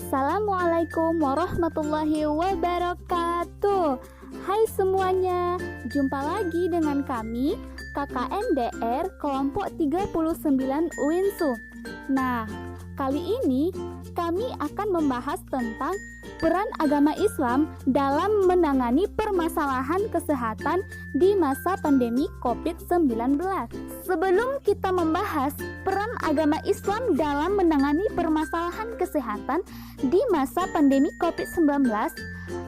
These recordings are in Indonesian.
Assalamualaikum warahmatullahi wabarakatuh. Hai semuanya, jumpa lagi dengan kami KKNDR kelompok 39 UINSU. Nah, kali ini kami akan membahas tentang peran agama Islam dalam menangani permasalahan kesehatan di masa pandemi COVID-19. Sebelum kita membahas peran agama Islam dalam menangani permasalahan kesehatan di masa pandemi COVID-19,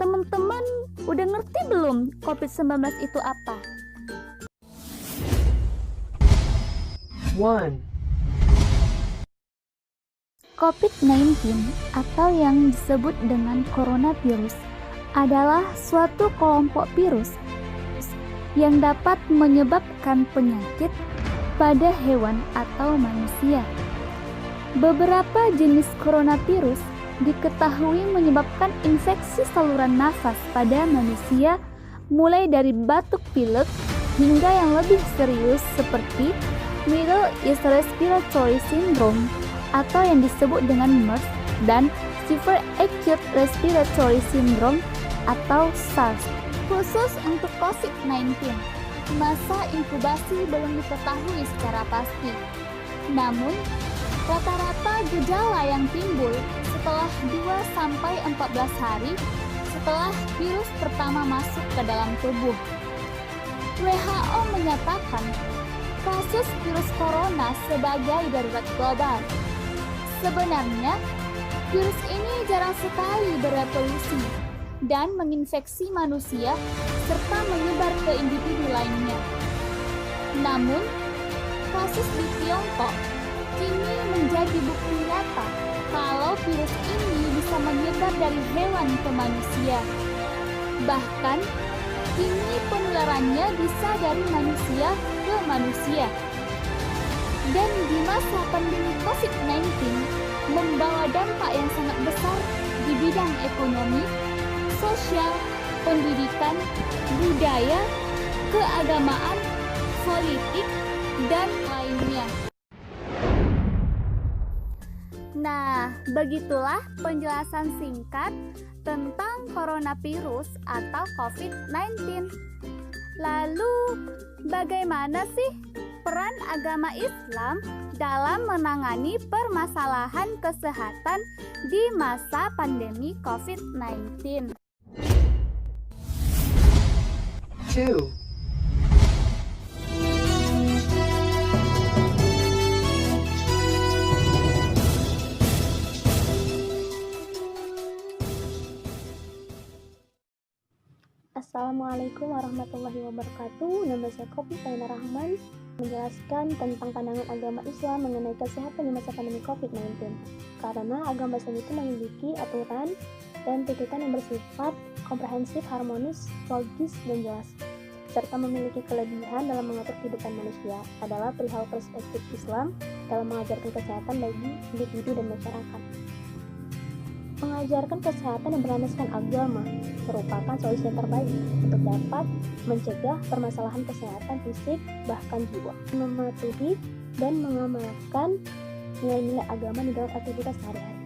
teman-teman udah ngerti belum COVID-19 itu apa? 1. COVID-19 atau yang disebut dengan coronavirus adalah suatu kelompok virus yang dapat menyebabkan penyakit pada hewan atau manusia. Beberapa jenis coronavirus diketahui menyebabkan infeksi saluran nafas pada manusia, mulai dari batuk pilek hingga yang lebih serius seperti Middle East Respiratory Syndrome atau yang disebut dengan MERS dan Severe Acute Respiratory Syndrome atau SARS. Khusus untuk COVID-19, masa inkubasi belum diketahui secara pasti. Namun, rata-rata gejala yang timbul setelah 2-14 hari setelah virus pertama masuk ke dalam tubuh. WHO menyatakan kasus virus corona sebagai darurat global. Sebenarnya, virus ini jarang sekali berevolusi dan menginfeksi manusia serta menyebar ke individu lainnya. Namun, kasus di Tiongkok kini menjadi bukti nyata kalau virus ini bisa menyebar dari hewan ke manusia. Bahkan, kini penularannya bisa dari manusia ke manusia. Dan di masa pandemi COVID-19 membawa dampak yang sangat besar di bidang ekonomi, sosial, pendidikan, budaya, keagamaan, politik, dan lainnya. Nah, begitulah penjelasan singkat tentang coronavirus atau COVID-19. Lalu, bagaimana sih peran agama Islam dalam menangani permasalahan kesehatan di masa pandemi COVID-19? 2. Assalamualaikum warahmatullahi wabarakatuh. Nama saya Kopi Faina Rahman, menjelaskan tentang pandangan agama Islam mengenai kesehatan di masa pandemi COVID-19. Karena agama Islam itu memiliki aturan dan tuntutan yang bersifat komprehensif, harmonis, logis, dan jelas, serta memiliki kelebihan dalam mengatur kehidupan manusia adalah perihal perspektif Islam dalam mengajarkan kesehatan bagi individu dan masyarakat. Mengajarkan kesehatan yang berlandaskan agama merupakan solusi yang terbaik untuk dapat mencegah permasalahan kesehatan fisik bahkan jiwa, mematuhi dan mengamalkan nilai-nilai agama di dalam aktivitas sehari-hari.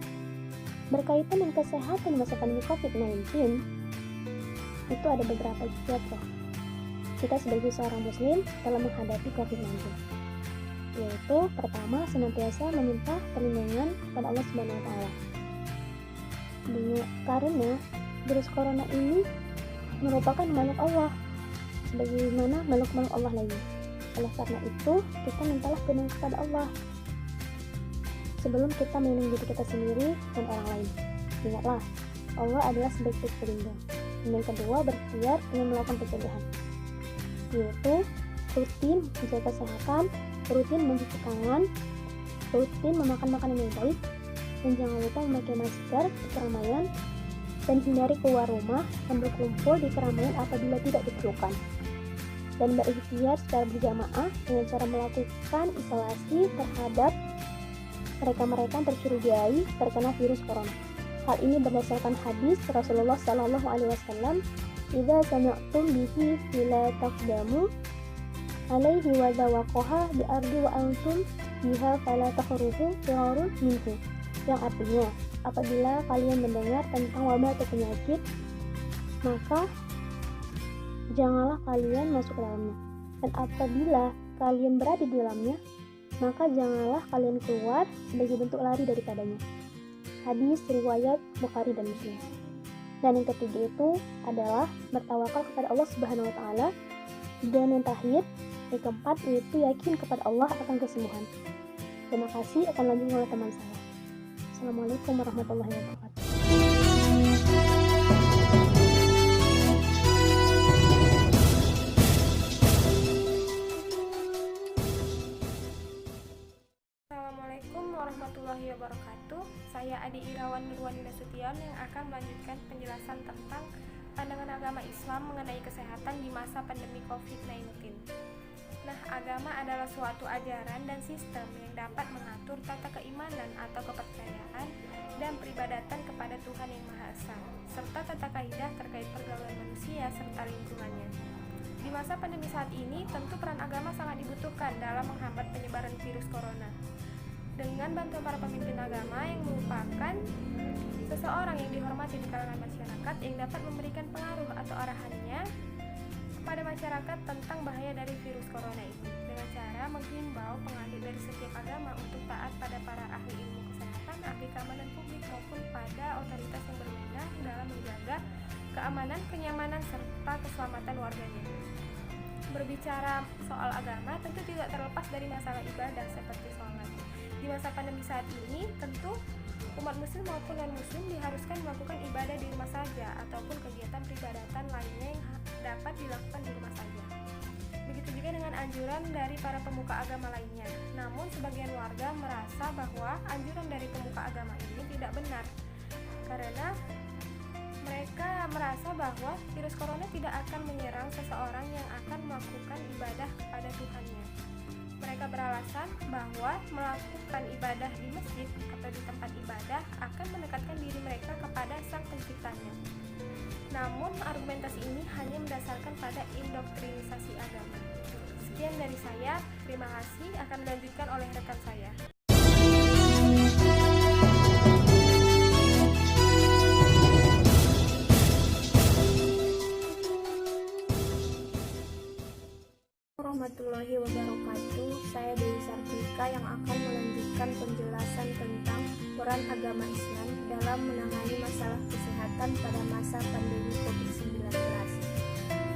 Berkaitan dengan kesehatan di masa pandemi COVID-19, itu ada beberapa kiat kita sebagai seorang muslim dalam menghadapi COVID-19, yaitu pertama, senantiasa meminta perlindungan kepada Allah Subhanahu wa Ta'ala. Karena virus corona ini merupakan makhluk Allah sebagaimana makhluk Allah lainnya. Oleh karena itu, kita mintalah perlindungan kepada Allah sebelum kita melindungi diri kita sendiri dan orang lain. Ingatlah, Allah adalah sebaik-baik pelindung. Dan yang kedua, berikhtiar dengan melakukan pencegahan, yaitu rutin menjaga kesehatan, rutin mencuci tangan, rutin memakan makanan yang baik, dan jangan lupa memakai masker di keramaian, dan hindari keluar rumah dan berkumpul di keramaian apabila tidak diperlukan, dan berikhtiar secara berjamaah dengan cara melakukan isolasi terhadap mereka-mereka yang tercurigai terkena virus corona. Hal ini berdasarkan hadis Rasulullah SAW, "Idza sami'tum bihi fala taqdamu alaihi wa zawaqaha bi ardi wa antum biha fala takhruju firarun minhu." yang artinya apabila kalian mendengar tentang wabah atau penyakit, maka janganlah kalian masuk ke dalamnya. Dan apabila kalian berada di dalamnya, maka janganlah kalian keluar sebagai bentuk lari daripadanya. Hadis riwayat Bukhari dan Muslim. Dan yang ketiga itu adalah bertawakal kepada Allah Subhanahu wa taala. Dan yang terakhir, yang keempat yaitu yakin kepada Allah akan kesembuhan. Terima kasih, akan lanjut oleh teman saya. Assalamualaikum warahmatullahi wabarakatuh. Assalamualaikum warahmatullahi wabarakatuh. Saya Adi Irawan Nurwani Nasution yang akan melanjutkan penjelasan tentang pandangan agama Islam mengenai kesehatan di masa pandemi COVID-19. Nah, agama adalah suatu ajaran dan sistem yang dapat mengatur tata keimanan atau kepercayaan dan peribadatan kepada Tuhan Yang Maha Esa, serta tata kaidah terkait pergaulan manusia serta lingkungannya. Di masa pandemi saat ini, tentu peran agama sangat dibutuhkan dalam menghambat penyebaran virus corona. Dengan bantuan para pemimpin agama yang merupakan seseorang yang dihormati di kalangan masyarakat yang dapat memberikan pengaruh atau arahannya kepada masyarakat tentang bahaya dari virus corona ini, dengan cara menghimbau penganut dari setiap agama untuk taat pada para ahli ilmu kesehatan, ahli keamanan publik maupun pada otoritas yang berwenang dalam menjaga keamanan, kenyamanan, serta keselamatan warganya. Berbicara soal agama tentu tidak terlepas dari masalah ibadah seperti sholat. Di masa pandemi saat ini, tentu umat muslim maupun non-muslim diharuskan melakukan ibadah di rumah saja ataupun kegiatan peribadatan lainnya yang dapat dilakukan di rumah saja. Begitu juga dengan anjuran dari para pemuka agama lainnya. Namun sebagian warga merasa bahwa anjuran dari pemuka agama ini tidak benar, karena mereka merasa bahwa virus corona tidak akan menyerang seseorang yang akan melakukan ibadah kepada Tuhannya. Mereka beralasan bahwa melakukan ibadah di masjid atau di tempat ibadah akan mendekatkan diri mereka kepada Sang Penciptanya. Namun argumentasi ini hanya mendasarkan pada indoktrinisasi agama. Sekian dari saya, terima kasih, akan dilanjutkan oleh rekan saya. Warahmatullahi wabarakatuh. Saya Dewi Sartika yang akan melanjutkan penjelasan tentang peran agama Islam dalam menangani masalah kesehatan pada masa pandemi COVID-19.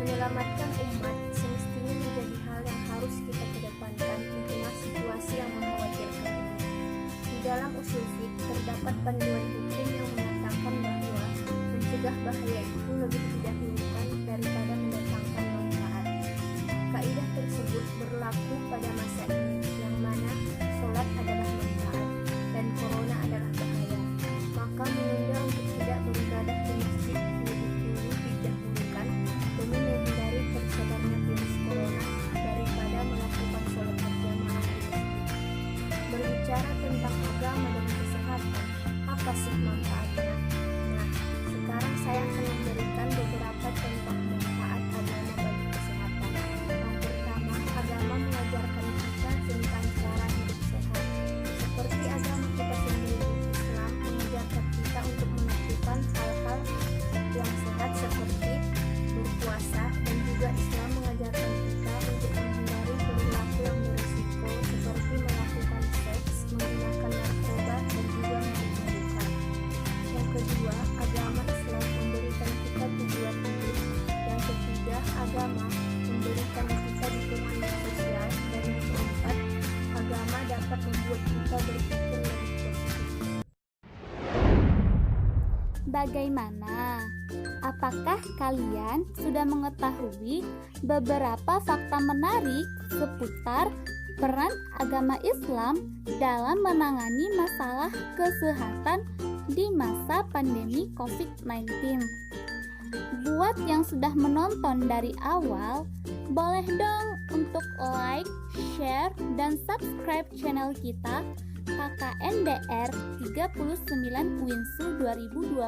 Menyelamatkan umat semestinya menjadi hal yang harus kita kedepankan di tengah situasi yang mengkhawatirkan ini. Di dalam usul fiqh terdapat panduan hukum yang mengatakan bahwa mencegah bahaya itu lebih didahulukan daripada mendatangkan manfaat. Kaidah tersebut berlaku pada masa ini, yang mana sholat adalah manfaat dan corona adalah bahaya. Maka menunda untuk tidak beribadah di masjid lebih dulu didahulukan demi menghindari tersebarnya virus corona daripada melakukan sholat berjamaah di masjid. Berbicara tentang agama dan kesehatan, apa sih manfaatnya? Nah, sekarang saya akan memberikan beberapa contoh manfaat agama bagi kesehatan. Yang pertama, agama mengajarkan kita tentang cara hidup sehat. Seperti agama kita sendiri, Islam mengajarkan kita untuk melakukan hal-hal yang sehat seperti berpuasa, dan juga Islam mengajarkan kita untuk menghindari perilaku yang berisiko seperti melakukan seks, menggunakan narkoba, dan juga memabukkan. Yang kedua, agama Islam memberikan kita tujuan hidup. Yang ketiga, agama memberikan kita dukungan sosial. Dan yang keempat, agama dapat membuat kita berpikir lebih positif. Bagaimana? Apakah kalian sudah mengetahui beberapa fakta menarik seputar peran agama Islam dalam menangani masalah kesehatan di masa pandemi COVID-19? Buat yang sudah menonton dari awal, boleh dong untuk like, share, dan subscribe channel kita KKNDR 39 Winsu 2020.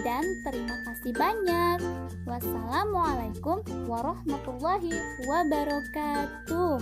Dan terima kasih banyak. Wassalamualaikum warahmatullahi wabarakatuh.